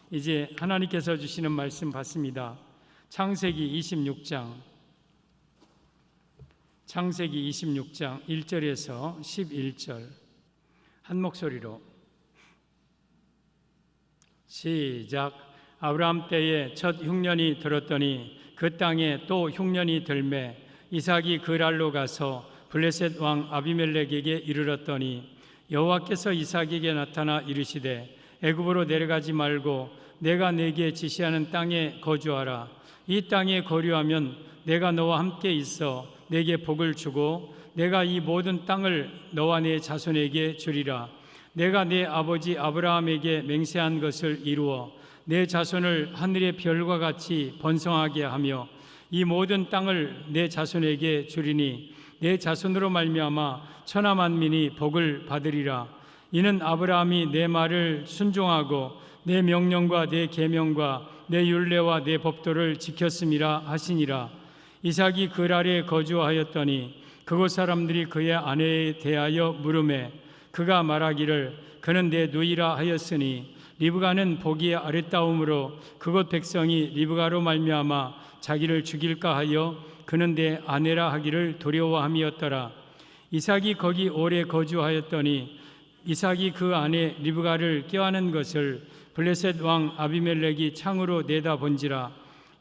이제 하나님께서 주시는 말씀 받습니다. 창세기 26장 1절에서 11절 한 목소리로 시작. 아브라함 때에 첫 흉년이 들었더니 그 땅에 또 흉년이 들매 이삭이 그랄로 가서 블레셋 왕 아비멜렉에게 이르렀더니 여호와께서 이삭에게 나타나 이르시되 애굽으로 내려가지 말고 내가 내게 지시하는 땅에 거주하라. 이 땅에 거류하면 내가 너와 함께 있어 내게 복을 주고 내가 이 모든 땅을 너와 내 자손에게 주리라. 내가 내 아버지 아브라함에게 맹세한 것을 이루어 내 자손을 하늘의 별과 같이 번성하게 하며 이 모든 땅을 내 자손에게 주리니 내 자손으로 말미암아 천하 만민이 복을 받으리라. 이는 아브라함이 내 말을 순종하고 내 명령과 내 계명과 내 율례와 내 법도를 지켰음이라 하시니라. 이삭이 그랄에 거주하였더니 그곳 사람들이 그의 아내에 대하여 물으매 그가 말하기를 그는 내 누이라 하였으니 리브가는 보기에 아름다움으로 그곳 백성이 리브가로 말미암아 자기를 죽일까 하여 그는 내 아내라 하기를 두려워함이었더라. 이삭이 거기 오래 거주하였더니 이삭이 그 아내 리브가를 껴안은 것을 블레셋 왕 아비멜렉이 창으로 내다본지라.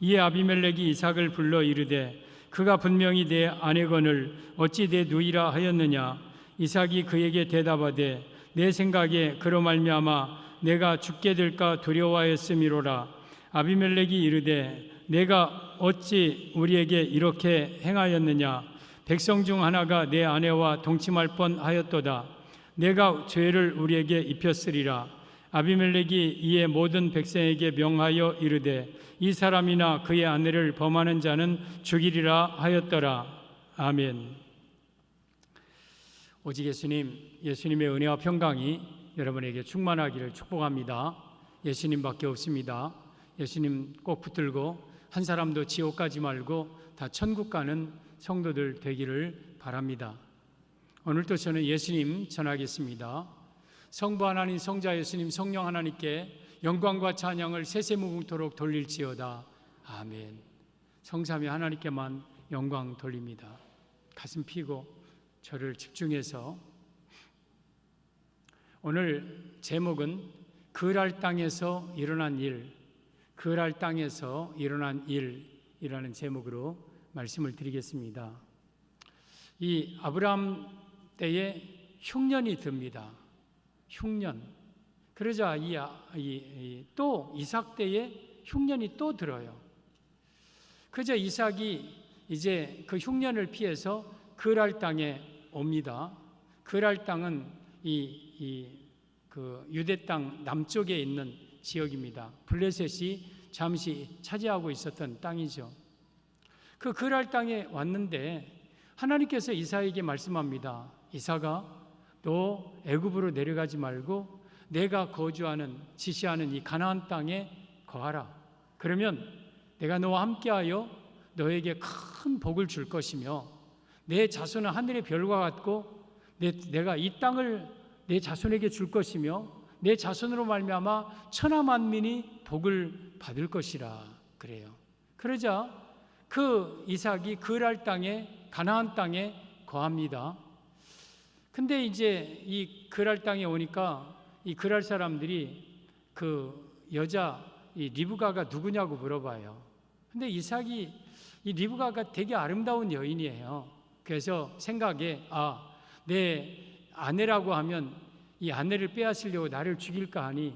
이에 아비멜렉이 이삭을 불러 이르되 그가 분명히 내 아내거늘 어찌 내 누이라 하였느냐. 이삭이 그에게 대답하되 내 생각에 그로 말미암아 내가 죽게 될까 두려워하였음이로라. 아비멜렉이 이르되 내가 어찌 우리에게 이렇게 행하였느냐. 백성 중 하나가 내 아내와 동침할 뻔하였도다. 내가 죄를 우리에게 입혔으리라. 아비멜렉이 이에 모든 백성에게 명하여 이르되 이 사람이나 그의 아내를 범하는 자는 죽이리라 하였더라. 아멘. 오직 예수님의 은혜와 평강이 여러분에게 충만하기를 축복합니다. 예수님밖에 없습니다. 예수님 꼭 붙들고 한 사람도 지옥 가지 말고 다 천국 가는 성도들 되기를 바랍니다. 오늘도 저는 예수님 전하겠습니다. 성부 하나님, 성자 예수님, 성령 하나님께 영광과 찬양을 세세무궁토록 돌릴지어다. 아멘. 성삼위 하나님께만 영광 돌립니다. 가슴 피고 저를 집중해서 오늘 제목은 그랄 땅에서 일어난 일, 그랄 땅에서 일어난 일이라는 제목으로 말씀을 드리겠습니다. 이 아브라함 때에 흉년이 듭니다. 흉년. 그러자 또 이삭 때에 흉년이 또 들어요. 그저 이삭이 이제 그 흉년을 피해서 그랄 땅에 옵니다. 그랄 땅은 그 유대 땅 남쪽에 있는 지역입니다. 블레셋이 잠시 차지하고 있었던 땅이죠. 그 그랄 땅에 왔는데 하나님께서 이삭에게 말씀합니다. 이삭아, 너 애굽으로 내려가지 말고 내가 거주하는 지시하는 이 가나안 땅에 거하라. 그러면 내가 너와 함께하여 너에게 큰 복을 줄 것이며 내 자손은 하늘의 별과 같고 내가 이 땅을 내 자손에게 줄 것이며 내 자손으로 말미암아 천하 만민이 복을 받을 것이라 그래요. 그러자 그 이삭이 그랄 땅에 가나안 땅에 거합니다. 근데 이제 이 그랄 땅에 오니까 이 그랄 사람들이 그 여자 이 리브가가 누구냐고 물어봐요. 근데 이삭이 이 리브가가 되게 아름다운 여인이에요. 그래서 생각에 내 아내라고 하면 이 아내를 빼앗으려고 나를 죽일까 하니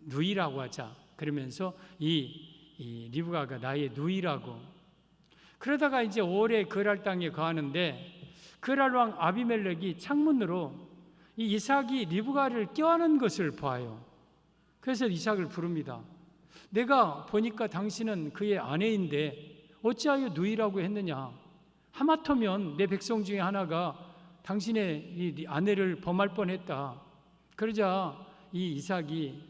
누이라고 하자. 그러면서 이 리브가가 나의 누이라고. 그러다가 이제 오래 그랄 땅에 거하는데 그랄 왕 아비멜렉이 창문으로 이 이삭이 리브가를 껴안은 것을 봐요. 그래서 이삭을 부릅니다. 내가 보니까 당신은 그의 아내인데 어찌하여 누이라고 했느냐. 하마터면 내 백성 중에 하나가 당신의 이 아내를 범할 뻔했다. 그러자 이 이삭이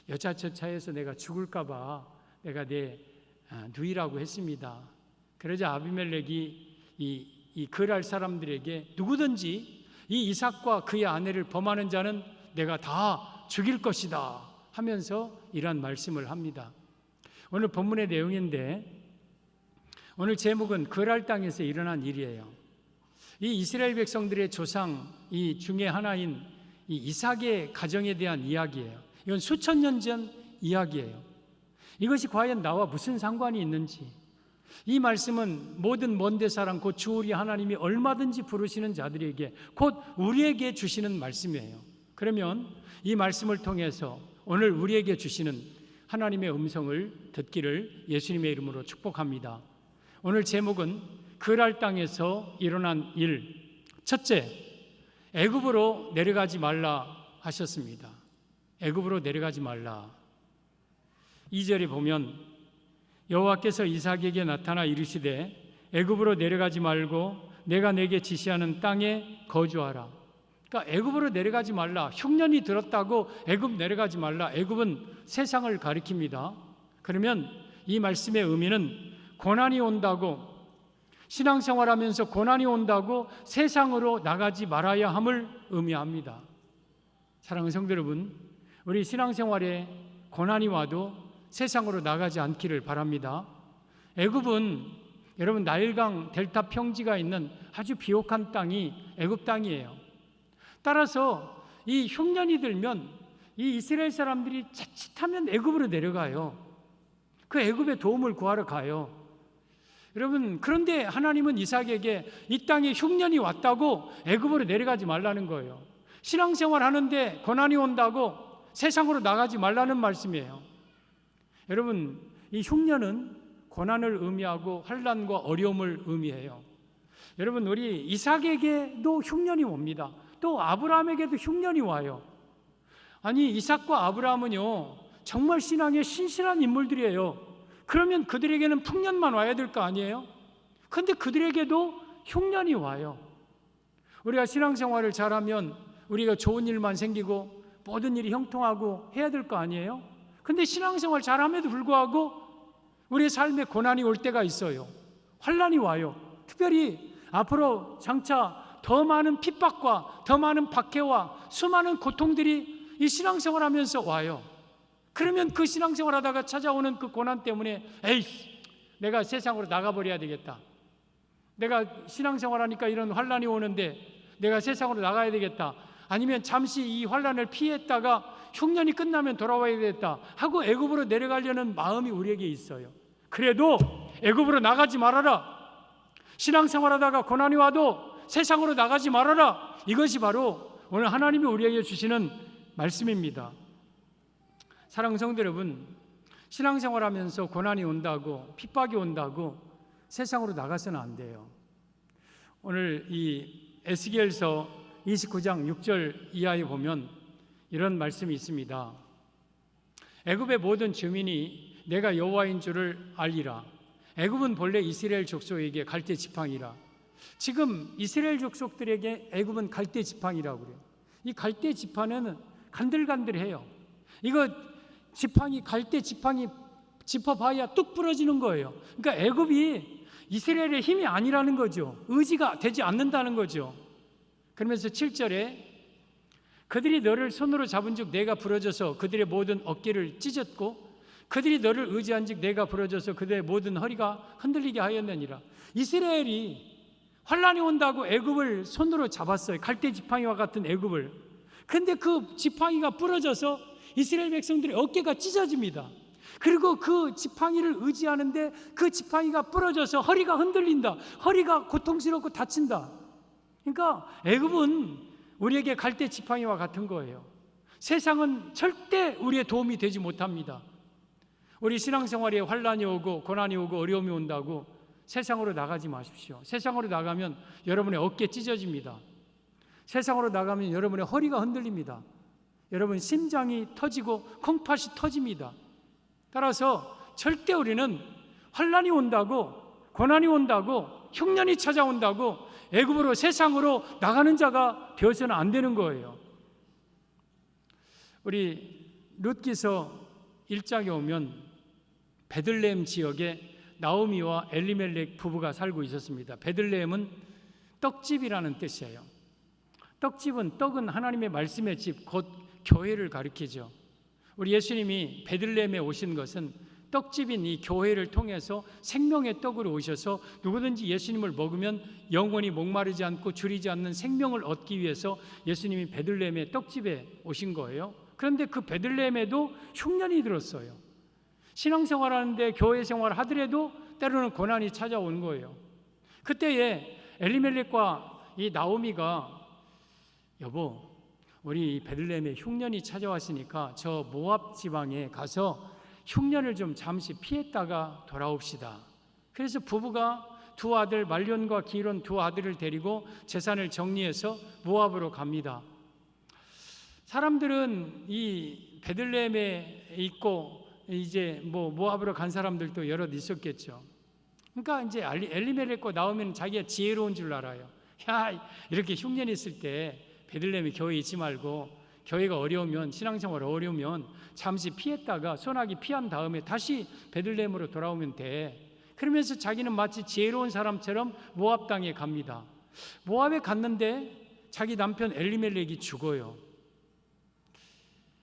여차저차해서 내가 죽을까 봐 내가 내 누이라고 했습니다. 그러자 아비멜렉이 이 그랄 사람들에게 누구든지 이 이삭과 그의 아내를 범하는 자는 내가 다 죽일 것이다 하면서 이러한 말씀을 합니다. 오늘 본문의 내용인데 오늘 제목은 그랄 땅에서 일어난 일이에요. 이 이스라엘 백성들의 조상 이 중에 하나인 이 이삭의 가정에 대한 이야기예요. 이건 수천 년 전 이야기예요. 이것이 과연 나와 무슨 상관이 있는지, 이 말씀은 모든 먼데 사람 곧 주 우리 하나님이 얼마든지 부르시는 자들에게 곧 우리에게 주시는 말씀이에요. 그러면 이 말씀을 통해서 오늘 우리에게 주시는 하나님의 음성을 듣기를 예수님의 이름으로 축복합니다. 오늘 제목은 그랄 땅에서 일어난 일. 첫째, 애굽으로 내려가지 말라 하셨습니다. 애굽으로 내려가지 말라. 2절에 보면 여호와께서 이삭에게 나타나 이르시되 애굽으로 내려가지 말고 내가 내게 지시하는 땅에 거주하라. 그러니까 애굽으로 내려가지 말라. 흉년이 들었다고 애굽 내려가지 말라. 애굽은 세상을 가리킵니다. 그러면 이 말씀의 의미는 고난이 온다고, 신앙생활하면서 고난이 온다고 세상으로 나가지 말아야 함을 의미합니다. 사랑하는 성도 여러분, 우리 신앙생활에 고난이 와도 세상으로 나가지 않기를 바랍니다. 애굽은 여러분 나일강 델타 평지가 있는 아주 비옥한 땅이 애굽 땅이에요. 따라서 이 흉년이 들면 이 이스라엘 사람들이 자칫하면 애굽으로 내려가요. 그 애굽의 도움을 구하러 가요. 여러분, 그런데 하나님은 이삭에게 이 땅에 흉년이 왔다고 애굽으로 내려가지 말라는 거예요. 신앙생활 하는데 고난이 온다고 세상으로 나가지 말라는 말씀이에요. 여러분, 이 흉년은 고난을 의미하고 환난과 어려움을 의미해요. 여러분, 우리 이삭에게도 흉년이 옵니다. 또 아브라함에게도 흉년이 와요. 아니, 이삭과 아브라함은요 정말 신앙의 신실한 인물들이에요. 그러면 그들에게는 풍년만 와야 될 거 아니에요? 그런데 그들에게도 흉년이 와요. 우리가 신앙생활을 잘하면 우리가 좋은 일만 생기고 모든 일이 형통하고 해야 될 거 아니에요? 근데 신앙생활 잘함에도 불구하고 우리의 삶에 고난이 올 때가 있어요. 환난이 와요. 특별히 앞으로 장차 더 많은 핍박과 더 많은 박해와 수많은 고통들이 이 신앙생활 하면서 와요. 그러면 그 신앙생활 하다가 찾아오는 그 고난 때문에 에이씨, 내가 세상으로 나가버려야 되겠다. 내가 신앙생활 하니까 이런 환난이 오는데 내가 세상으로 나가야 되겠다. 아니면 잠시 이 환난을 피했다가 흉년이 끝나면 돌아와야 되겠다 하고 애굽으로 내려가려는 마음이 우리에게 있어요. 그래도 애굽으로 나가지 말아라. 신앙생활하다가 고난이 와도 세상으로 나가지 말아라. 이것이 바로 오늘 하나님이 우리에게 주시는 말씀입니다. 사랑하는 성도 여러분, 신앙생활하면서 고난이 온다고, 핍박이 온다고 세상으로 나가서는 안 돼요. 오늘 이 에스겔서 29장 6절 이하에 보면 이런 말씀이 있습니다. 애굽의 모든 주민이 내가 여호와인 줄을 알리라. 애굽은 본래 이스라엘 족속에게 갈대 지팡이라. 지금 이스라엘 족속들에게 애굽은 갈대 지팡이라고 그래요. 이 갈대 지팡이는 간들간들해요. 이거 지팡이, 갈대 지팡이 짚어봐야 뚝 부러지는 거예요. 그러니까 애굽이 이스라엘의 힘이 아니라는 거죠. 의지가 되지 않는다는 거죠. 그러면서 7절에 그들이 너를 손으로 잡은 즉 내가 부러져서 그들의 모든 어깨를 찢었고 그들이 너를 의지한 즉 내가 부러져서 그들의 모든 허리가 흔들리게 하였느니라. 이스라엘이 환난이 온다고 애굽을 손으로 잡았어요. 갈대 지팡이와 같은 애굽을. 그런데 그 지팡이가 부러져서 이스라엘 백성들의 어깨가 찢어집니다. 그리고 그 지팡이를 의지하는데 그 지팡이가 부러져서 허리가 흔들린다. 허리가 고통스럽고 다친다. 그러니까 애굽은 우리에게 갈대 지팡이와 같은 거예요. 세상은 절대 우리의 도움이 되지 못합니다. 우리 신앙생활에 환난이 오고 고난이 오고 어려움이 온다고 세상으로 나가지 마십시오. 세상으로 나가면 여러분의 어깨 찢어집니다. 세상으로 나가면 여러분의 허리가 흔들립니다. 여러분 심장이 터지고 콩팥이 터집니다. 따라서 절대 우리는 환난이 온다고, 고난이 온다고, 흉년이 찾아온다고 애굽으로 세상으로 나가는 자가 되어서는 안 되는 거예요. 우리 룻기서 1장에 오면 베들레헴 지역에 나오미와 엘리멜렉 부부가 살고 있었습니다. 베들레헴은 떡집이라는 뜻이에요. 떡집은 떡은 하나님의 말씀의 집, 곧 교회를 가리키죠. 우리 예수님이 베들레헴에 오신 것은 떡집인 이 교회를 통해서 생명의 떡으로 오셔서 누구든지 예수님을 먹으면 영원히 목마르지 않고 줄이지 않는 생명을 얻기 위해서 예수님이 베들레헴의 떡집에 오신 거예요. 그런데 그 베들레헴에도 흉년이 들었어요. 신앙생활하는데 교회 생활을 하더라도 때로는 고난이 찾아오는 거예요. 그때에 엘리멜렉과 이 나오미가 여보, 우리 베들레헴에 흉년이 찾아왔으니까 저 모압 지방에 가서 흉년을 좀 잠시 피했다가 돌아옵시다. 그래서 부부가 두 아들 말론과 기론 두 아들을 데리고 재산을 정리해서 모압으로 갑니다. 사람들은 이 베들레헴에 있고 이제 모압으로 간 사람들도 여럿 있었겠죠. 그러니까 이제 엘리멜렉과 나오면 자기가 지혜로운 줄 알아요. 야, 이렇게 흉년이 있을 때 베들레헴에 교회 있지 말고 교회가 어려우면 신앙생활 어려우면 잠시 피했다가 소나기 피한 다음에 다시 베들레헴으로 돌아오면 돼. 그러면서 자기는 마치 지혜로운 사람처럼 모압 땅에 갑니다. 모압에 갔는데 자기 남편 엘리멜렉이 죽어요.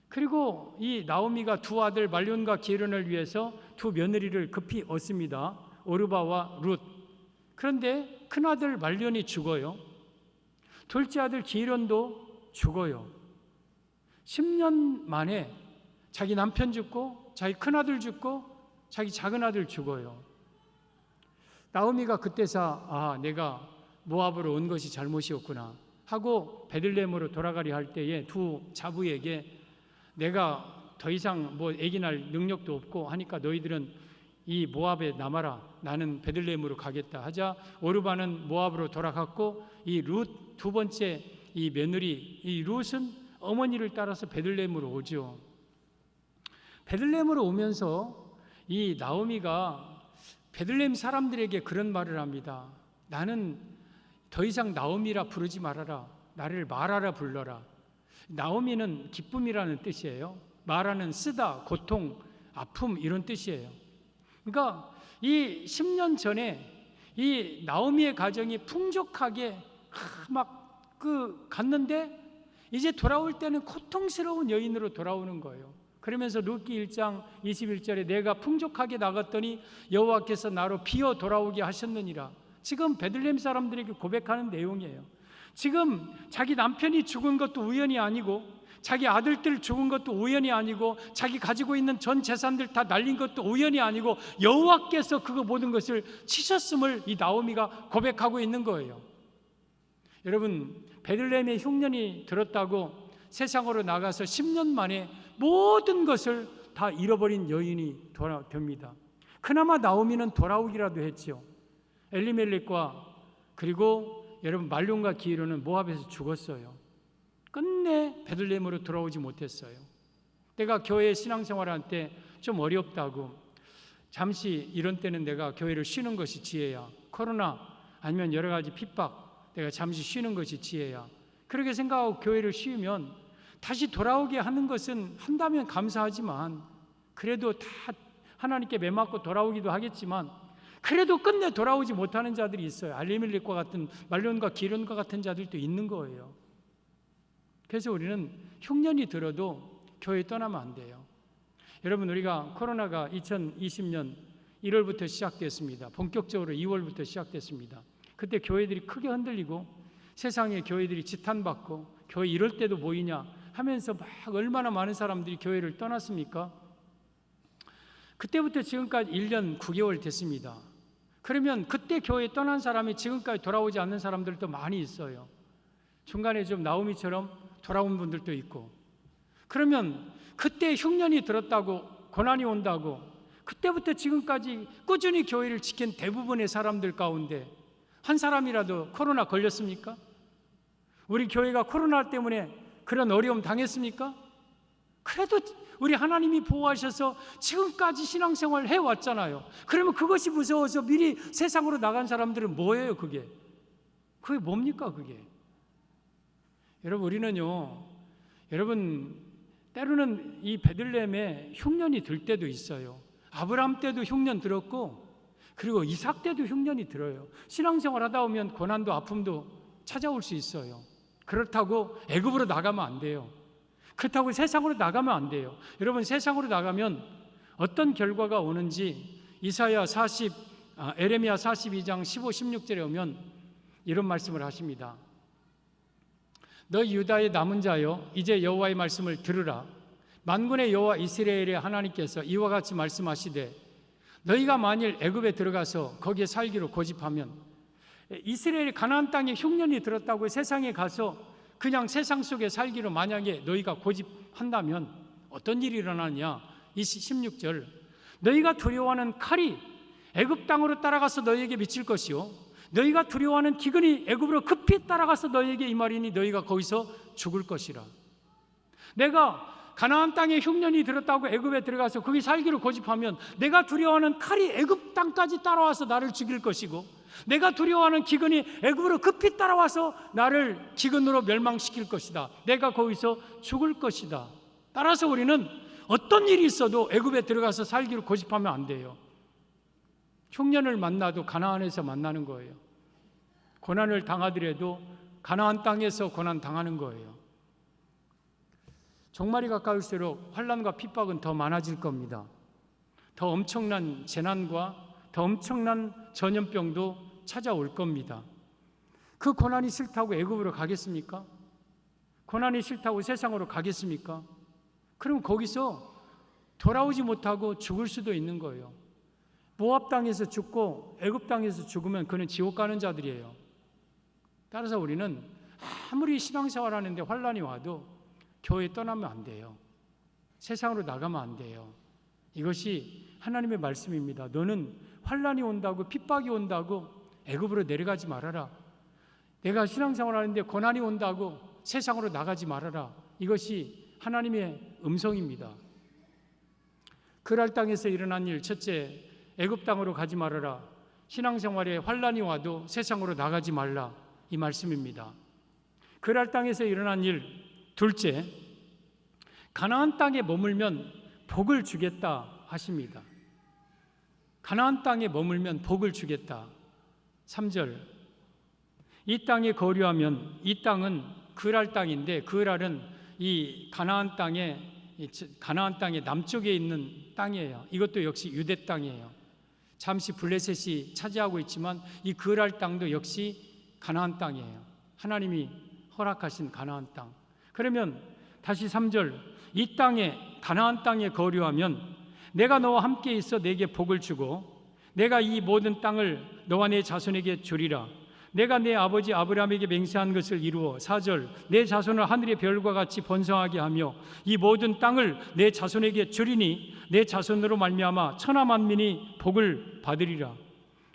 그리고 이 나오미가 두 아들 말론과 기론을 위해서 두 며느리를 급히 얻습니다. 오르바와 룻. 그런데 큰아들 말론이 죽어요. 둘째 아들 기론도 죽어요. 10년 만에 자기 남편 죽고 자기 큰아들 죽고 자기 작은아들 죽어요. 나오미가 그때서 내가 모압으로 온 것이 잘못이었구나 하고 베들레헴으로 돌아가려 할 때에 두 자부에게 내가 더 이상 아기 낳을 능력도 없고 하니까 너희들은 이 모압에 남아라, 나는 베들레헴으로 가겠다 하자 오르바는 모압으로 돌아갔고 이 룻 두 번째 이 며느리 이 룻은 어머니를 따라서 베들레헴으로 오죠. 베들레헴으로 오면서 이 나오미가 베들레헴 사람들에게 그런 말을 합니다. 나는 더 이상 나오미라 부르지 말아라. 나를 마라라 불러라. 나오미는 기쁨이라는 뜻이에요. 마라는 쓰다, 고통, 아픔 이런 뜻이에요. 그러니까 이 10년 전에 이 나오미의 가정이 풍족하게 갔는데 이제 돌아올 때는 고통스러운 여인으로 돌아오는 거예요. 그러면서 룻기 1장 21절에 내가 풍족하게 나갔더니 여호와께서 나로 비어 돌아오게 하셨느니라. 지금 베들레헴 사람들에게 고백하는 내용이에요. 지금 자기 남편이 죽은 것도 우연이 아니고 자기 아들들 죽은 것도 우연이 아니고 자기 가지고 있는 전 재산들 다 날린 것도 우연이 아니고 여호와께서 그거 모든 것을 치셨음을 이 나오미가 고백하고 있는 거예요. 여러분, 베들레헴에 흉년이 들었다고 세상으로 나가서 10년 만에 모든 것을 다 잃어버린 여인이 됩니다. 그나마 나오미는 돌아오기라도 했죠. 엘리멜렉과 그리고 여러분 말론과 기론은 모압에서 죽었어요. 끝내 베들레헴으로 돌아오지 못했어요. 내가 교회 신앙생활할 때 좀 어렵다고 잠시 이런 때는 내가 교회를 쉬는 것이 지혜야. 코로나 아니면 여러 가지 핍박 내가 잠시 쉬는 것이 지혜야. 그렇게 생각하고 교회를 쉬면 다시 돌아오게 하는 것은 한다면 감사하지만 그래도 다 하나님께 매맞고 돌아오기도 하겠지만 그래도 끝내 돌아오지 못하는 자들이 있어요. 엘리멜렉과 같은 말론과 기론과 같은 자들도 있는 거예요. 그래서 우리는 흉년이 들어도 교회 떠나면 안 돼요. 여러분, 우리가 코로나가 2020년 1월부터 시작됐습니다. 본격적으로 2월부터 시작됐습니다. 그때 교회들이 크게 흔들리고 세상에 교회들이 지탄받고 교회 이럴 때도 모이냐 하면서 막 얼마나 많은 사람들이 교회를 떠났습니까? 그때부터 지금까지 1년 9개월 됐습니다. 그러면 그때 교회 떠난 사람이 지금까지 돌아오지 않는 사람들도 많이 있어요. 중간에 좀 나오미처럼 돌아온 분들도 있고. 그러면 그때 흉년이 들었다고 고난이 온다고 그때부터 지금까지 꾸준히 교회를 지킨 대부분의 사람들 가운데 한 사람이라도 코로나 걸렸습니까? 우리 교회가 코로나 때문에 그런 어려움 당했습니까? 그래도 우리 하나님이 보호하셔서 지금까지 신앙생활을 해왔잖아요. 그러면 그것이 무서워서 미리 세상으로 나간 사람들은 뭐예요? 그게 뭡니까? 그게 여러분, 우리는요, 여러분 때로는 이 베들레헴에 흉년이 들 때도 있어요. 아브라함 때도 흉년 들었고 그리고 이삭 때도 흉년이 들어요. 신앙생활 하다 보면 고난도 아픔도 찾아올 수 있어요. 그렇다고 애굽으로 나가면 안 돼요. 그렇다고 세상으로 나가면 안 돼요. 여러분, 세상으로 나가면 어떤 결과가 오는지 에레미야 42장 15, 16절에 오면 이런 말씀을 하십니다. 너 유다의 남은 자여, 이제 여호와의 말씀을 들으라. 만군의 여호와 이스라엘의 하나님께서 이와 같이 말씀하시되, 너희가 만일 애굽에 들어가서 거기에 살기로 고집하면, 이스라엘이 가나안 땅에 흉년이 들었다고 세상에 가서 그냥 세상 속에 살기로 만약에 너희가 고집한다면 어떤 일이 일어나냐? 16절, 너희가 두려워하는 칼이 애굽 땅으로 따라가서 너희에게 미칠 것이요, 너희가 두려워하는 기근이 애굽으로 급히 따라가서 너희에게 임하리니 너희가 거기서 죽을 것이라. 내가 가나안 땅에 흉년이 들었다고 애굽에 들어가서 거기 살기로 고집하면 내가 두려워하는 칼이 애굽 땅까지 따라와서 나를 죽일 것이고, 내가 두려워하는 기근이 애굽으로 급히 따라와서 나를 기근으로 멸망시킬 것이다. 내가 거기서 죽을 것이다. 따라서 우리는 어떤 일이 있어도 애굽에 들어가서 살기로 고집하면 안 돼요. 흉년을 만나도 가나안에서 만나는 거예요. 고난을 당하더라도 가나안 땅에서 고난 당하는 거예요. 종말이 가까울수록 환난과 핍박은 더 많아질 겁니다. 더 엄청난 재난과 더 엄청난 전염병도 찾아올 겁니다. 그 고난이 싫다고 애굽으로 가겠습니까? 고난이 싫다고 세상으로 가겠습니까? 그럼 거기서 돌아오지 못하고 죽을 수도 있는 거예요. 모압 땅에서 죽고 애굽 땅에서 죽으면 그는 지옥 가는 자들이에요. 따라서 우리는 아무리 신앙생활하는데 환난이 와도 교회 떠나면 안 돼요. 세상으로 나가면 안 돼요. 이것이 하나님의 말씀입니다. 너는 환난이 온다고, 핍박이 온다고 애굽으로 내려가지 말아라. 내가 신앙생활하는데 고난이 온다고 세상으로 나가지 말아라. 이것이 하나님의 음성입니다. 그랄 땅에서 일어난 일, 첫째, 애굽 땅으로 가지 말아라. 신앙생활에 환난이 와도 세상으로 나가지 말라. 이 말씀입니다. 그랄 땅에서 일어난 일, 둘째, 가나안 땅에 머물면 복을 주겠다 하십니다. 가나안 땅에 머물면 복을 주겠다. 3절, 이 땅에 거류하면, 이 땅은 그랄 땅인데, 그랄은 이 가나안 땅의 남쪽에 있는 땅이에요. 이것도 역시 유대 땅이에요. 잠시 블레셋이 차지하고 있지만 이 그랄 땅도 역시 가나안 땅이에요. 하나님이 허락하신 가나안 땅. 그러면 다시 3절, 이 땅에, 가나안 땅에 거류하면 내가 너와 함께 있어 내게 복을 주고 내가 이 모든 땅을 너와 내 자손에게 주리라. 내가 내 아버지 아브라함에게 맹세한 것을 이루어 4절, 내 자손을 하늘의 별과 같이 번성하게 하며 이 모든 땅을 내 자손에게 주리니 내 자손으로 말미암아 천하 만민이 복을 받으리라.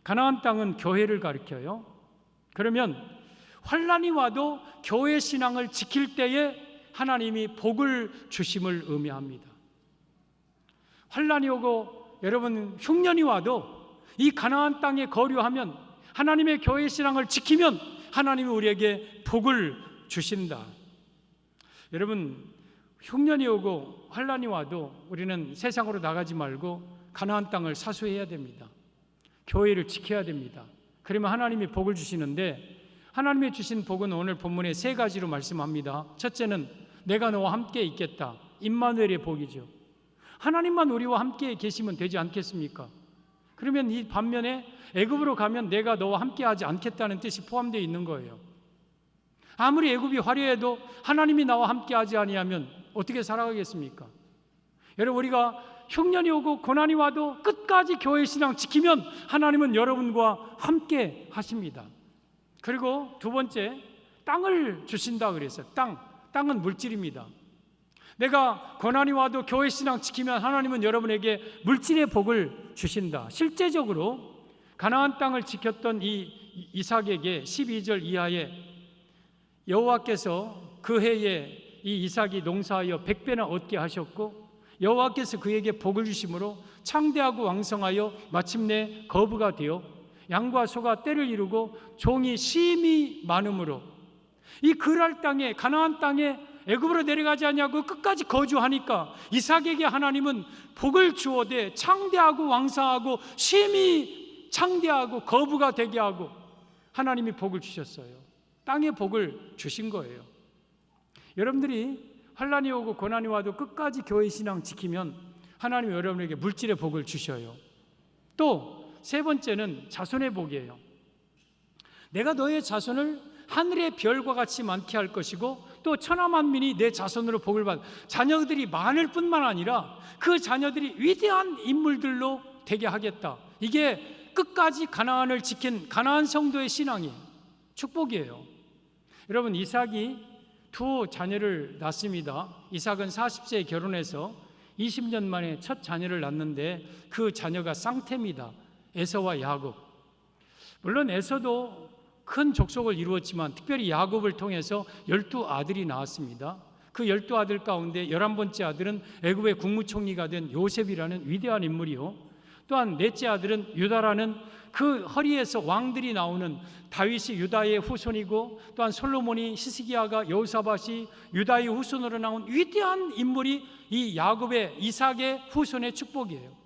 가나안 땅은 교회를 가리켜요. 그러면 환난이 와도 교회 신앙을 지킬 때에 하나님이 복을 주심을 의미합니다. 환난이 오고 여러분 흉년이 와도 이 가나안 땅에 거류하면, 하나님의 교회 신앙을 지키면 하나님이 우리에게 복을 주신다. 여러분, 흉년이 오고 환난이 와도 우리는 세상으로 나가지 말고 가나안 땅을 사수해야 됩니다. 교회를 지켜야 됩니다. 그러면 하나님이 복을 주시는데, 하나님이 주신 복은 오늘 본문에 세 가지로 말씀합니다. 첫째는 내가 너와 함께 있겠다. 임마누엘의 복이죠. 하나님만 우리와 함께 계시면 되지 않겠습니까? 그러면 이 반면에 애굽으로 가면 내가 너와 함께 하지 않겠다는 뜻이 포함되어 있는 거예요. 아무리 애굽이 화려해도 하나님이 나와 함께 하지 아니하면 어떻게 살아가겠습니까? 여러분, 우리가 흉년이 오고 고난이 와도 끝까지 교회 신앙 지키면 하나님은 여러분과 함께 하십니다. 그리고 두 번째, 땅을 주신다 그랬어요. 땅은 물질입니다. 내가 고난이 와도 교회 신앙 지키면 하나님은 여러분에게 물질의 복을 주신다. 실제적으로 가나안 땅을 지켰던 이 이삭에게 12절 이하에 여호와께서 그 해에 이 이삭이 농사하여 100배나 얻게 하셨고, 여호와께서 그에게 복을 주심으로 창대하고 왕성하여 마침내 거부가 되어 양과 소가 때를 이루고 종이 심히 많음으로, 이 그랄 땅에, 가나안 땅에 애굽으로 내려가지 않냐고 끝까지 거주하니까 이삭에게 하나님은 복을 주어대 창대하고 왕성하고 심히 창대하고 거부가 되게 하고 하나님이 복을 주셨어요. 땅에 복을 주신 거예요. 여러분들이 환난이 오고 고난이 와도 끝까지 교회 신앙 지키면 하나님이 여러분에게 물질의 복을 주셔요. 또 세 번째는 자손의 복이에요. 내가 너의 자손을 하늘의 별과 같이 많게 할 것이고 또 천하 만민이 내 자손으로 복을 받. 자녀들이 많을 뿐만 아니라 그 자녀들이 위대한 인물들로 되게 하겠다. 이게 끝까지 가나안을 지킨 가나안 성도의 신앙이에요. 축복이에요. 여러분, 이삭이 두 자녀를 낳습니다. 이삭은 40세에 결혼해서 20년 만에 첫 자녀를 낳는데 그 자녀가 쌍태입니다. 에서와 야곱. 물론 에서도 큰 족속을 이루었지만 특별히 야곱을 통해서 12아들이 나왔습니다. 그 12아들 가운데 11번째 아들은 애굽의 국무총리가 된 요셉이라는 위대한 인물이요, 또한 넷째 아들은 유다라는 그 허리에서 왕들이 나오는 다윗이 유다의 후손이고, 또한 솔로몬이 히스기야가 여호사밧이 유다의 후손으로 나온 위대한 인물이 이 야곱의 이삭의 후손의 축복이에요.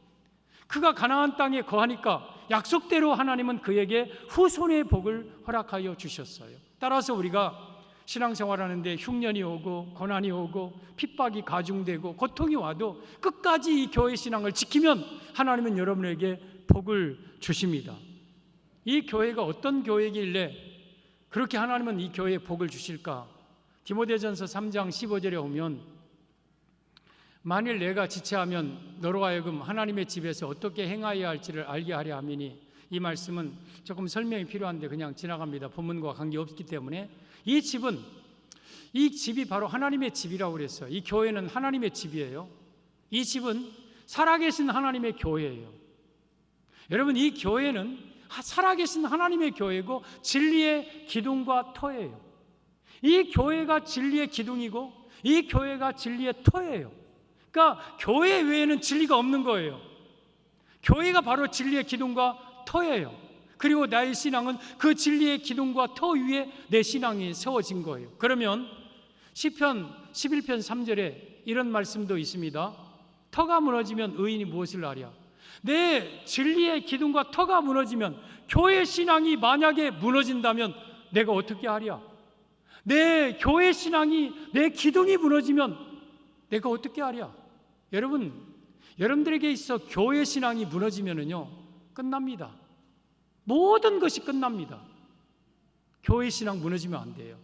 그가 가나안 땅에 거하니까 약속대로 하나님은 그에게 후손의 복을 허락하여 주셨어요. 따라서 우리가 신앙생활하는데 흉년이 오고 고난이 오고 핍박이 가중되고 고통이 와도 끝까지 이 교회 신앙을 지키면 하나님은 여러분에게 복을 주십니다. 이 교회가 어떤 교회이길래 그렇게 하나님은 이 교회에 복을 주실까? 디모데전서 3장 15절에 오면 만일 내가 지체하면 너로 하여금 하나님의 집에서 어떻게 행하여야 할지를 알게 하려 함이니, 이 말씀은 조금 설명이 필요한데 그냥 지나갑니다. 본문과 관계없기 때문에. 이 집이 바로 하나님의 집이라고 그랬어요. 이 교회는 하나님의 집이에요. 이 집은 살아계신 하나님의 교회예요. 여러분, 이 교회는 살아계신 하나님의 교회고 진리의 기둥과 터예요. 이 교회가 진리의 기둥이고 이 교회가 진리의 터예요. 그러니까 교회 외에는 진리가 없는 거예요. 교회가 바로 진리의 기둥과 터예요. 그리고 나의 신앙은 그 진리의 기둥과 터 위에 내 신앙이 세워진 거예요. 그러면 시편 11편 3절에 이런 말씀도 있습니다. 터가 무너지면 의인이 무엇을 하랴? 내 진리의 기둥과 터가 무너지면, 교회 신앙이 만약에 무너진다면 내가 어떻게 하랴? 내 교회 신앙이, 내 기둥이 무너지면 내가 어떻게 하랴? 여러분들에게 있어 교회 신앙이 무너지면은요, 끝납니다. 모든 것이 끝납니다. 교회 신앙 무너지면 안 돼요.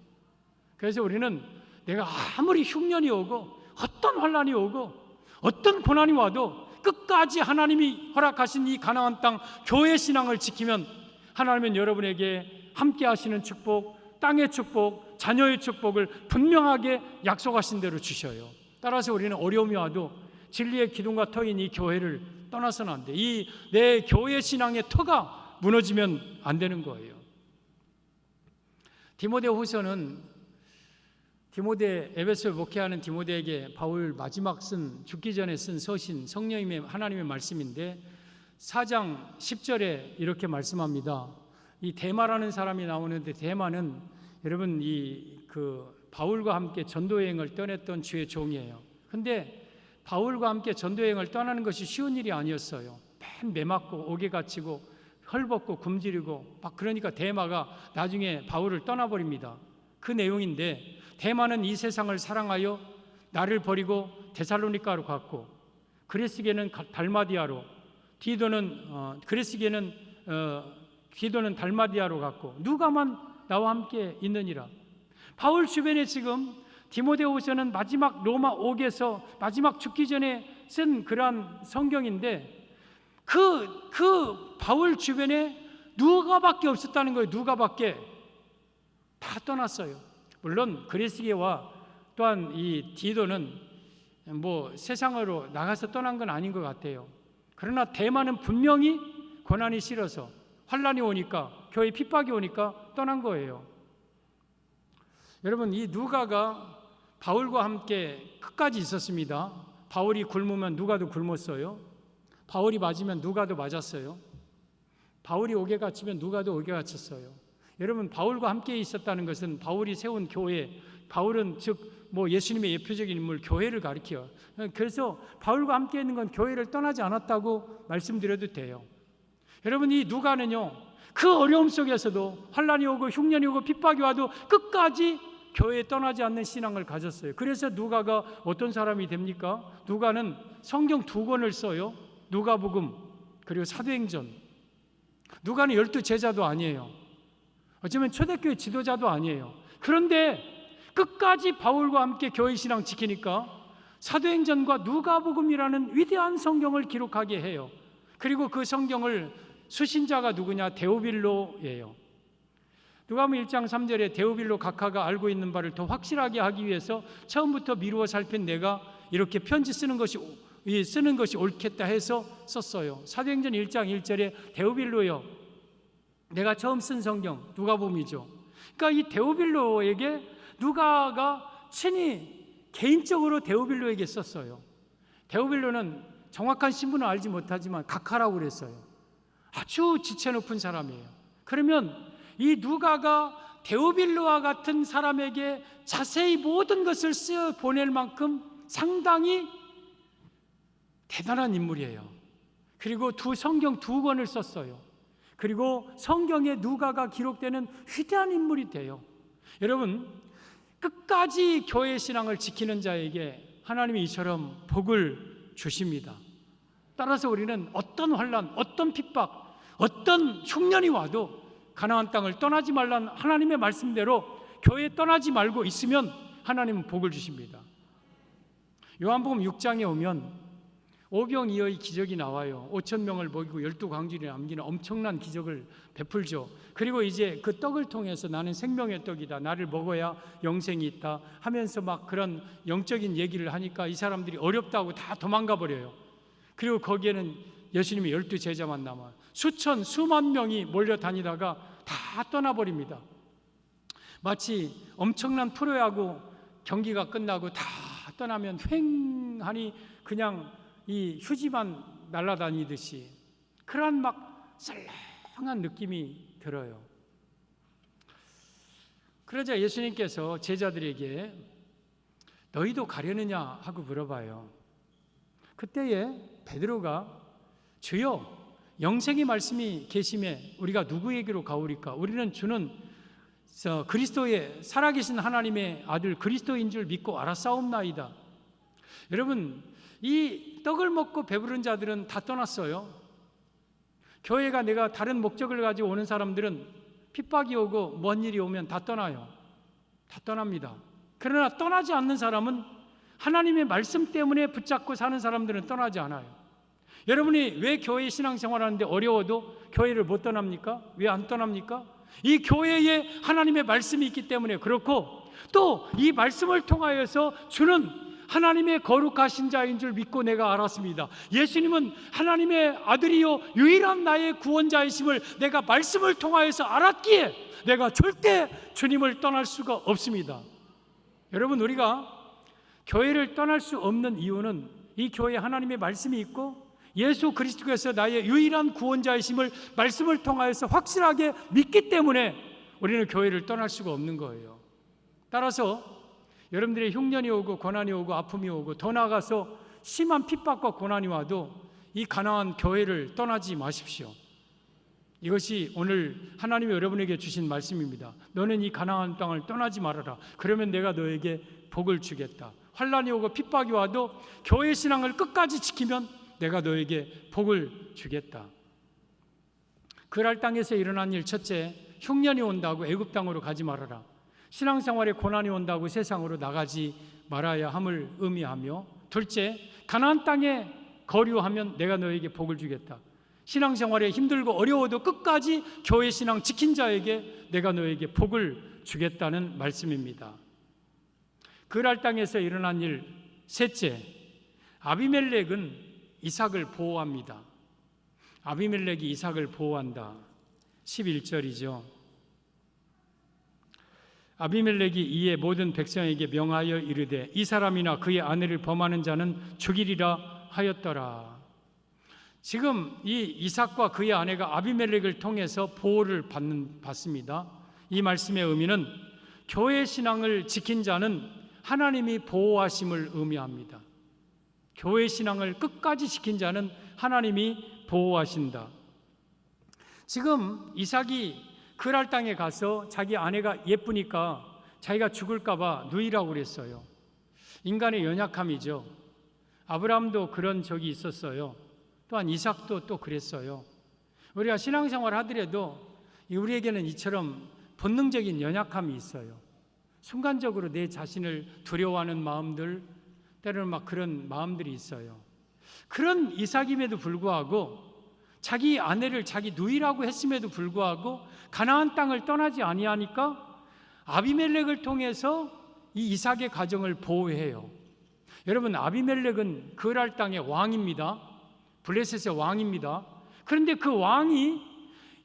그래서 우리는 내가 아무리 흉년이 오고 어떤 환난이 오고 어떤 고난이 와도 끝까지 하나님이 허락하신 이 가나안 땅 교회 신앙을 지키면 하나님은 여러분에게 함께 하시는 축복, 땅의 축복, 자녀의 축복을 분명하게 약속하신 대로 주셔요. 따라서 우리는 어려움이 와도 진리의 기둥과 터인 이 교회를 떠나서는 안 돼. 이 내 교회 신앙의 터가 무너지면 안 되는 거예요. 디모데후서는 에베소에 목회하는 디모데에게 바울 마지막 죽기 전에 쓴 서신, 성령님의 하나님의 말씀인데 4장 10절에 이렇게 말씀합니다. 이 데마라는 사람이 나오는데, 데마는 여러분 바울과 함께 전도여행을 떠났던 주의 종이에요. 근데 바울과 함께 전도여행을 떠나는 것이 쉬운 일이 아니었어요. 맨 매맞고 옥에 갇히고 헐벗고 굶주리고 막, 그러니까 데마가 나중에 바울을 떠나버립니다. 그 내용인데, 데마는 이 세상을 사랑하여 나를 버리고 데살로니가로 갔고, 그리스계는 달마디아로, 그리스계는 디도는 달마디아로 갔고, 누가만 나와 함께 있느니라. 바울 주변에 지금 디모데후서는 마지막 로마 옥에서 마지막 죽기 전에 쓴 그러한 성경인데, 그 바울 주변에 누가밖에 없었다는 거예요. 누가밖에. 다 떠났어요. 물론 그리스계와 또한 이 디도는 세상으로 나가서 떠난 건 아닌 것 같아요. 그러나 데마는 분명히 고난이 싫어서, 환난이 오니까, 교회 핍박이 오니까 떠난 거예요. 여러분, 이 누가가 바울과 함께 끝까지 있었습니다. 바울이 굶으면 누가도 굶었어요. 바울이 맞으면 누가도 맞았어요. 바울이 옥에 갇히면 누가도 옥에 갇혔어요. 여러분, 바울과 함께 있었다는 것은 바울이 세운 교회, 바울은 즉 예수님의 예표적인 인물, 교회를 가리켜요. 그래서 바울과 함께 있는 건 교회를 떠나지 않았다고 말씀드려도 돼요. 여러분, 이 누가는요, 그 어려움 속에서도 환난이 오고 흉년이 오고 핍박이 와도 끝까지 교회에 떠나지 않는 신앙을 가졌어요. 그래서 누가가 어떤 사람이 됩니까? 누가는 성경 2권을 써요. 누가복음 그리고 사도행전. 누가는 12제자도 아니에요. 어쩌면 초대교회 지도자도 아니에요. 그런데 끝까지 바울과 함께 교회 신앙 지키니까 사도행전과 누가복음이라는 위대한 성경을 기록하게 해요. 그리고 그 성경을 수신자가 누구냐? 데오빌로예요. 누가복음 1장 3절에 데오빌로 각하가 알고 있는 바를 더 확실하게 하기 위해서 처음부터 미루어 살핀 내가 이렇게 편지 쓰는 것이 옳겠다 해서 썼어요. 사도행전 1장 1절에 데오빌로요, 내가 처음 쓴 성경 누가복음이죠. 그러니까 이 데오빌로에게 누가가 친히 개인적으로 데오빌로에게 썼어요. 데오빌로는 정확한 신분을 알지 못하지만 각하라고 그랬어요. 아주 지체 높은 사람이에요. 그러면 이 누가가 데오빌로와 같은 사람에게 자세히 모든 것을 쓰어 보낼 만큼 상당히 대단한 인물이에요. 그리고 성경 2권을 썼어요. 그리고 성경에 누가가 기록되는 위대한 인물이 돼요. 여러분, 끝까지 교회 신앙을 지키는 자에게 하나님이 이처럼 복을 주십니다. 따라서 우리는 어떤 환난, 어떤 핍박, 어떤 흉년이 와도 가나안 땅을 떠나지 말라는 하나님의 말씀대로 교회에 떠나지 말고 있으면 하나님은 복을 주십니다. 요한복음 6장에 오면 오병이어의 기적이 나와요. 5,000명을 먹이고 12광주리를 남기는 엄청난 기적을 베풀죠. 그리고 이제 그 떡을 통해서 나는 생명의 떡이다, 나를 먹어야 영생이 있다 하면서 막 그런 영적인 얘기를 하니까 이 사람들이 어렵다고 다 도망가 버려요. 그리고 거기에는 예수님의 12제자만 남아요. 수만 명이 몰려다니다가 다 떠나버립니다. 마치 엄청난 프로야구 경기가 끝나고 다 떠나면 휑하니 그냥 이 휴지만 날아다니듯이 그런 막 썰렁한 느낌이 들어요. 그러자 예수님께서 제자들에게 너희도 가려느냐 하고 물어봐요. 그때에 베드로가 주여, 영생의 말씀이 계심에 우리가 누구에게로 가오리까? 우리는 주는 그리스도의 살아계신 하나님의 아들 그리스도인 줄 믿고 알았사옵나이다. 여러분, 이 떡을 먹고 배부른 자들은 다 떠났어요. 교회가 내가 다른 목적을 가지고 오는 사람들은 핍박이 오고 먼 일이 오면 다 떠나요. 다 떠납니다. 그러나 떠나지 않는 사람은, 하나님의 말씀 때문에 붙잡고 사는 사람들은 떠나지 않아요. 여러분이 왜 교회 신앙생활하는데 어려워도 교회를 못 떠납니까? 왜 안 떠납니까? 이 교회에 하나님의 말씀이 있기 때문에 그렇고, 또 이 말씀을 통하여서 주는 하나님의 거룩하신 자인 줄 믿고 내가 알았습니다. 예수님은 하나님의 아들이요 유일한 나의 구원자이심을 내가 말씀을 통하여서 알았기에 내가 절대 주님을 떠날 수가 없습니다. 여러분, 우리가 교회를 떠날 수 없는 이유는 이 교회에 하나님의 말씀이 있고 예수 그리스도께서 나의 유일한 구원자이심을 말씀을 통하여서 확실하게 믿기 때문에 우리는 교회를 떠날 수가 없는 거예요. 따라서 여러분들의 흉년이 오고 고난이 오고 아픔이 오고 더 나아가서 심한 핍박과 고난이 와도 이 가나안 교회를 떠나지 마십시오. 이것이 오늘 하나님이 여러분에게 주신 말씀입니다. 너는 이 가나안 땅을 떠나지 말아라. 그러면 내가 너에게 복을 주겠다. 환난이 오고 핍박이 와도 교회 신앙을 끝까지 지키면 내가 너에게 복을 주겠다. 그랄 땅에서 일어난 일, 첫째, 흉년이 온다고 애굽 땅으로 가지 말아라. 신앙생활에 고난이 온다고 세상으로 나가지 말아야 함을 의미하며, 둘째, 가나안 땅에 거류하면 내가 너에게 복을 주겠다. 신앙생활에 힘들고 어려워도 끝까지 교회 신앙 지킨 자에게 내가 너에게 복을 주겠다는 말씀입니다. 그랄 땅에서 일어난 일, 셋째, 아비멜렉은 이삭을 보호합니다. 아비멜렉이 이삭을 보호한다. 11절이죠. 아비멜렉이 이에 모든 백성에게 명하여 이르되 이 사람이나 그의 아내를 범하는 자는 죽이리라 하였더라. 지금 이 이삭과 그의 아내가 아비멜렉을 통해서 보호를 받습니다. 이 말씀의 의미는 교회 신앙을 지킨 자는 하나님이 보호하심을 의미합니다. 교회 신앙을 끝까지 지킨 자는 하나님이 보호하신다. 지금 이삭이 그랄 땅에 가서 자기 아내가 예쁘니까 자기가 죽을까 봐 누이라고 그랬어요. 인간의 연약함이죠. 아브라함도 그런 적이 있었어요. 또한 이삭도 또 그랬어요. 우리가 신앙생활을 하더라도 우리에게는 이처럼 본능적인 연약함이 있어요. 순간적으로 내 자신을 두려워하는 마음들, 때로는 막 그런 마음들이 있어요. 그런 이삭임에도 불구하고 자기 아내를 자기 누이라고 했음에도 불구하고 가나안 땅을 떠나지 아니하니까 아비멜렉을 통해서 이 이삭의 가정을 보호해요. 여러분, 아비멜렉은 그랄 땅의 왕입니다. 블레셋의 왕입니다. 그런데 그 왕이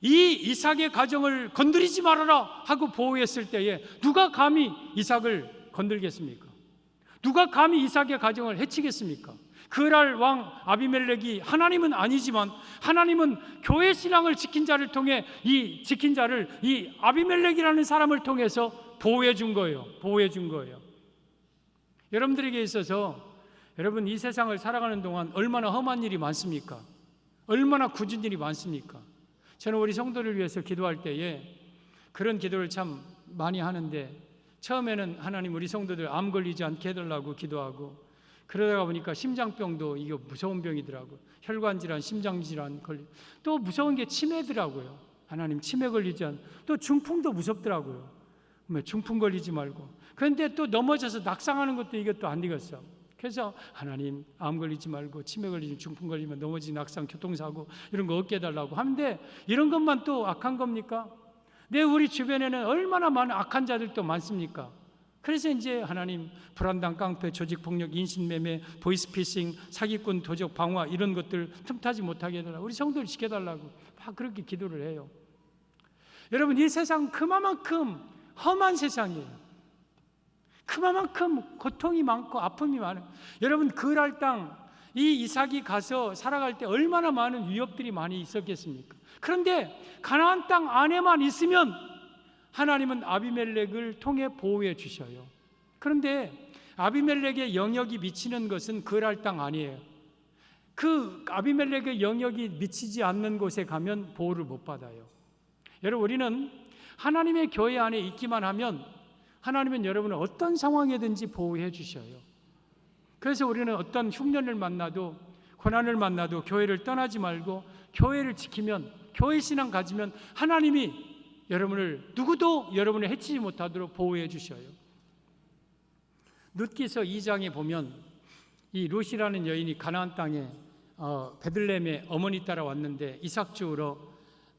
이 이삭의 가정을 건드리지 말아라 하고 보호했을 때에 누가 감히 이삭을 건들겠습니까? 누가 감히 이삭의 가정을 해치겠습니까? 그랄 왕 아비멜렉이 하나님은 아니지만 하나님은 교회 신앙을 지킨 자를 통해 이 지킨 자를 이 아비멜렉이라는 사람을 통해서 보호해 준 거예요. 보호해 준 거예요. 여러분들에게 있어서 여러분 이 세상을 살아가는 동안 얼마나 험한 일이 많습니까? 얼마나 굳은 일이 많습니까? 저는 우리 성도를 위해서 기도할 때에 그런 기도를 참 많이 하는데 처음에는 하나님 우리 성도들 암 걸리지 않게 해달라고 기도하고 그러다가 보니까 심장병도 이게 무서운 병이더라고요. 혈관질환, 심장질환 걸리. 또 무서운 게 치매더라고요. 하나님 치매 걸리지 않. 또 중풍도 무섭더라고요. 중풍 걸리지 말고. 그런데 또 넘어져서 낙상하는 것도 이것도 안 되겠어. 그래서 하나님 암 걸리지 말고 치매 걸리면 중풍 걸리면 넘어지 낙상 교통사고 이런 거 없게 해달라고 하는데 이런 것만 또 악한 겁니까? 내 우리 주변에는 얼마나 많은 악한 자들도 많습니까? 그래서 이제 하나님 불안당, 깡패, 조직폭력, 인신매매, 보이스피싱, 사기꾼, 도적, 방화 이런 것들 틈타지 못하게 해달라고 우리 성도를 지켜달라고 막 그렇게 기도를 해요. 여러분 이 세상 그만큼 험한 세상이에요. 그만큼 고통이 많고 아픔이 많아요. 여러분 그랄 땅 이 이삭이 가서 살아갈 때 얼마나 많은 위협들이 많이 있었겠습니까? 그런데 가나안 땅 안에만 있으면 하나님은 아비멜렉을 통해 보호해 주셔요. 그런데 아비멜렉의 영역이 미치는 것은 그랄 땅 아니에요. 그 아비멜렉의 영역이 미치지 않는 곳에 가면 보호를 못 받아요. 여러분 우리는 하나님의 교회 안에 있기만 하면 하나님은 여러분을 어떤 상황이든지 보호해 주셔요. 그래서 우리는 어떤 흉년을 만나도 고난을 만나도 교회를 떠나지 말고 교회를 지키면 교회 신앙 가지면 하나님이 여러분을 누구도 여러분을 해치지 못하도록 보호해 주셔요. 룻기서 2장에 보면 이 룻이라는 여인이 가나안 땅에 베들레헴에 어머니 따라 왔는데 이삭 주우러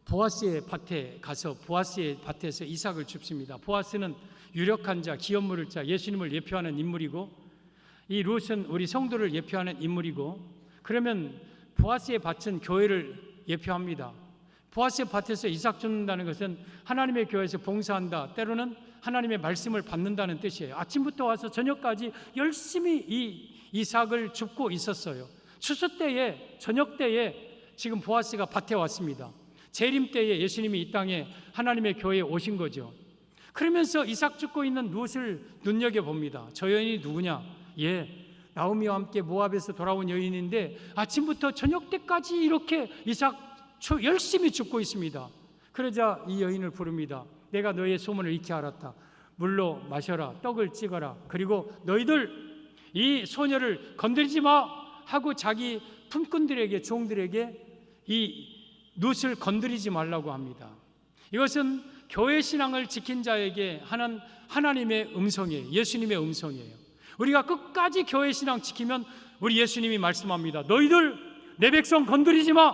보아스의 밭에 가서 보아스의 밭에서 이삭을 줍습니다. 보아스는 유력한 자, 기업 물을 자, 예수님을 예표하는 인물이고 이 룻은 우리 성도를 예표하는 인물이고 그러면 보아스의 밭은 교회를 예표합니다. 보아스의 밭에서 이삭 줍는다는 것은 하나님의 교회에서 봉사한다. 때로는 하나님의 말씀을 받는다는 뜻이에요. 아침부터 와서 저녁까지 열심히 이 이삭을 줍고 있었어요. 추수 때에 저녁 때에 지금 보아스가 밭에 왔습니다. 재림 때에 예수님이 이 땅에 하나님의 교회에 오신 거죠. 그러면서 이삭 줍고 있는 룻을 눈여겨봅니다. 저 여인이 누구냐? 나오미와 함께 모압에서 돌아온 여인인데 아침부터 저녁 때까지 이렇게 이삭 열심히 줍고 있습니다. 그러자 이 여인을 부릅니다. 내가 너의 소문을 익히 알았다. 물로 마셔라. 떡을 찍어라. 그리고 너희들 이 소녀를 건드리지 마 하고 자기 품꾼들에게 종들에게 이 룻을 건드리지 말라고 합니다. 이것은 교회 신앙을 지킨 자에게 하는 하나님의 음성이에요. 예수님의 음성이에요. 우리가 끝까지 교회 신앙 지키면 우리 예수님이 말씀합니다. 너희들 내 백성 건드리지 마.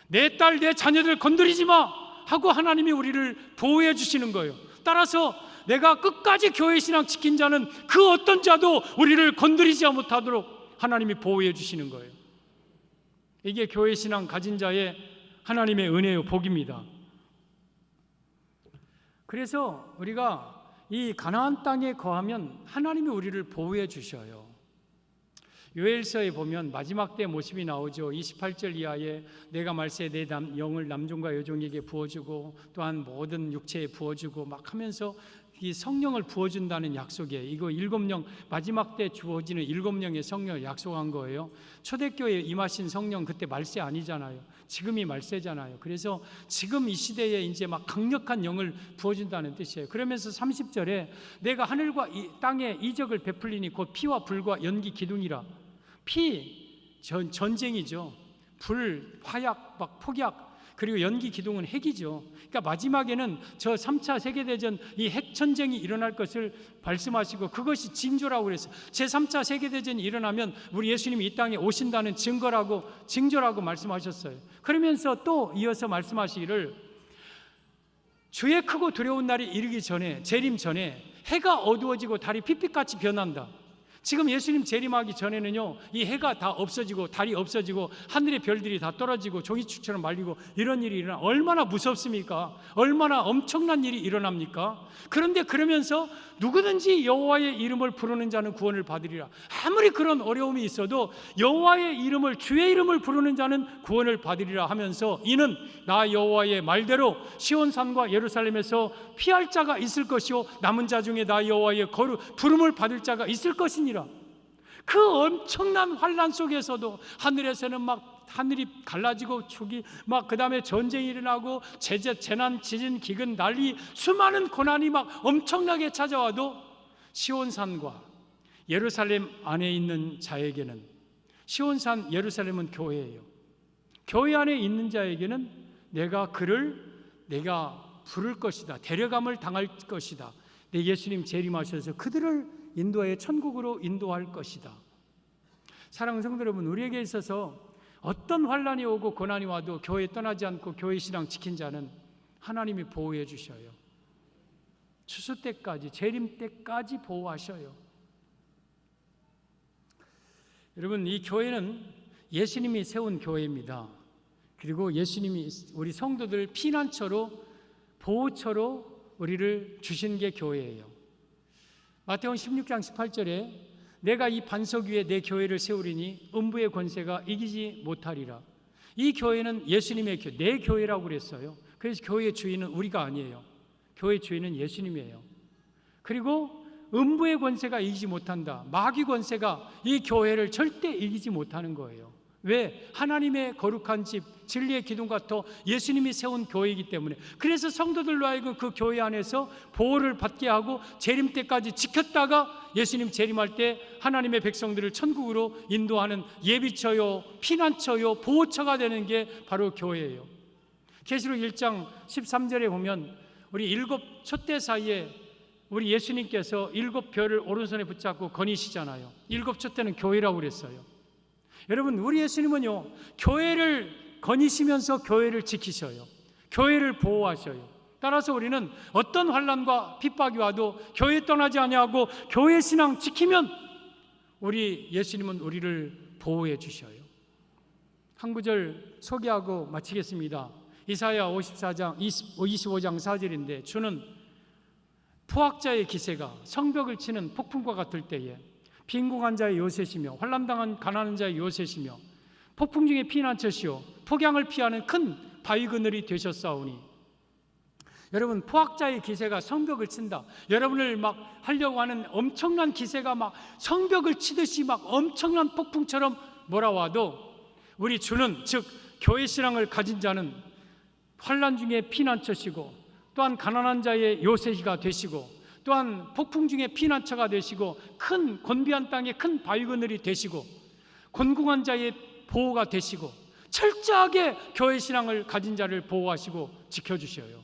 내 딸, 내 자녀들 건드리지 마 하고 하나님이 우리를 보호해 주시는 거예요. 따라서 내가 끝까지 교회 신앙 지킨 자는 그 어떤 자도 우리를 건드리지 못하도록 하나님이 보호해 주시는 거예요. 이게 교회 신앙 가진 자의 하나님의 은혜요 복입니다. 그래서 우리가 이 가나안 땅에 거하면 하나님이 우리를 보호해 주셔요. 요엘서에 보면 마지막 때 모습이 나오죠. 28절 이하에 내가 말세 내 영을 남종과 여종에게 부어주고 또한 모든 육체에 부어주고 막 하면서 이 성령을 부어준다는 약속이에요. 이거 7명 마지막 때 주어지는 7명의 성령을 약속한 거예요. 초대교회에 임하신 성령 그때 말세 아니잖아요. 지금이 말세잖아요. 그래서 지금 이 시대에 이제 막 강력한 영을 부어준다는 뜻이에요. 그러면서 30절에 내가 하늘과 이 땅에 이적을 베풀리니 곧 피와 불과 연기 기둥이라. 피 전쟁이죠. 불 화약 막 폭약, 그리고 연기 기둥은 핵이죠. 그러니까 마지막에는 저 3차 세계대전 이 핵전쟁이 일어날 것을 말씀하시고 그것이 징조라고 그랬어요. 제3차 세계대전이 일어나면 우리 예수님이 이 땅에 오신다는 징조라고 말씀하셨어요. 그러면서 또 이어서 말씀하시기를 주의 크고 두려운 날이 이르기 전에, 재림 전에 해가 어두워지고 달이 핏빛같이 변한다. 지금 예수님 재림하기 전에는요, 이 해가 다 없어지고 달이 없어지고 하늘의 별들이 다 떨어지고 종이축처럼 말리고 이런 일이 일어나 얼마나 무섭습니까? 얼마나 엄청난 일이 일어납니까? 그런데 그러면서 누구든지 여호와의 이름을 부르는 자는 구원을 받으리라. 아무리 그런 어려움이 있어도 여호와의 이름을, 주의 이름을 부르는 자는 구원을 받으리라 하면서 이는 나 여호와의 말대로 시온산과 예루살렘에서 피할 자가 있을 것이요 남은 자 중에 나 여호와의 부름을 받을 자가 있을 것이니라. 그 엄청난 환난 속에서도 하늘에서는 막 하늘이 갈라지고 축이 막 그다음에 전쟁이 일어나고 재난, 지진, 기근, 난리, 수많은 고난이 막 엄청나게 찾아와도 시온산과 예루살렘 안에 있는 자에게는, 시온산 예루살렘은 교회예요. 교회 안에 있는 자에게는 내가 부를 것이다, 데려감을 당할 것이다. 내 예수님 재림하셔서 그들을 인도하여 천국으로 인도할 것이다. 사랑하는 성도 여러분, 우리에게 있어서 어떤 환난이 오고 고난이 와도 교회 떠나지 않고 교회 신앙 지킨 자는 하나님이 보호해 주셔요. 추수 때까지, 재림 때까지 보호하셔요. 여러분, 이 교회는 예수님이 세운 교회입니다. 그리고 예수님이 우리 성도들 피난처로, 보호처로 우리를 주신 게 교회예요. 마태복음 16장 18절에 내가 이 반석 위에 내 교회를 세우리니 음부의 권세가 이기지 못하리라. 이 교회는 예수님의 교회, 내 교회라고 그랬어요. 그래서 교회의 주인은 우리가 아니에요. 교회의 주인은 예수님이에요. 그리고 음부의 권세가 이기지 못한다. 마귀 권세가 이 교회를 절대 이기지 못하는 거예요. 왜? 하나님의 거룩한 집, 진리의 기둥 같아 예수님이 세운 교회이기 때문에. 그래서 성도들로 하여금 그 교회 안에서 보호를 받게 하고 재림 때까지 지켰다가 예수님 재림할 때 하나님의 백성들을 천국으로 인도하는 예비처요, 피난처요, 보호처가 되는 게 바로 교회예요. 계시록 1장 13절에 보면 우리 7 촛대 사이에 우리 예수님께서 7 별을 오른손에 붙잡고 거니시잖아요. 7 촛대는 교회라고 그랬어요. 여러분, 우리 예수님은요, 교회를 거니시면서 교회를 지키셔요. 교회를 보호하셔요. 따라서 우리는 어떤 환난과 핍박이 와도 교회 떠나지 아니하고 교회 신앙 지키면 우리 예수님은 우리를 보호해 주셔요. 한 구절 소개하고 마치겠습니다. 이사야 55장 4절인데 주는 포악자의 기세가 성벽을 치는 폭풍과 같을 때에 빈궁한 자의 요새시며 환난당한 가난한 자의 요새시며 폭풍 중에 피난처시오 폭양을 피하는 큰 바위 그늘이 되셨사오니. 여러분, 포악자의 기세가 성벽을 친다. 여러분을 막 하려고 하는 엄청난 기세가 막 성벽을 치듯이 막 엄청난 폭풍처럼 몰아와도 우리 주는, 즉 교회 신앙을 가진 자는 환난 중에 피난처시고 또한 가난한 자의 요새가 되시고 또한 폭풍 중에 피난처가 되시고 큰 곤비한 땅에 큰 바위 그늘이 되시고 곤궁한 자의 보호가 되시고 철저하게 교회 신앙을 가진 자를 보호하시고 지켜주셔요.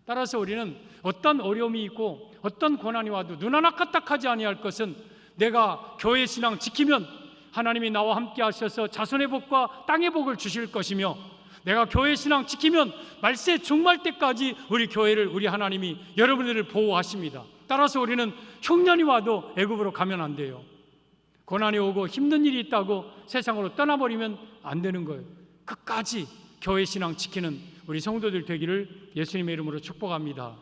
따라서 우리는 어떤 어려움이 있고 어떤 고난이 와도 눈 하나 까딱하지 아니할 것은 내가 교회 신앙 지키면 하나님이 나와 함께 하셔서 자손의 복과 땅의 복을 주실 것이며 내가 교회 신앙 지키면 말세 종말 때까지 우리 교회를, 우리 하나님이 여러분들을 보호하십니다. 따라서 우리는 흉년이 와도 애굽으로 가면 안 돼요. 고난이 오고 힘든 일이 있다고 세상으로 떠나버리면 안 되는 거예요. 끝까지 교회 신앙 지키는 우리 성도들 되기를 예수님의 이름으로 축복합니다.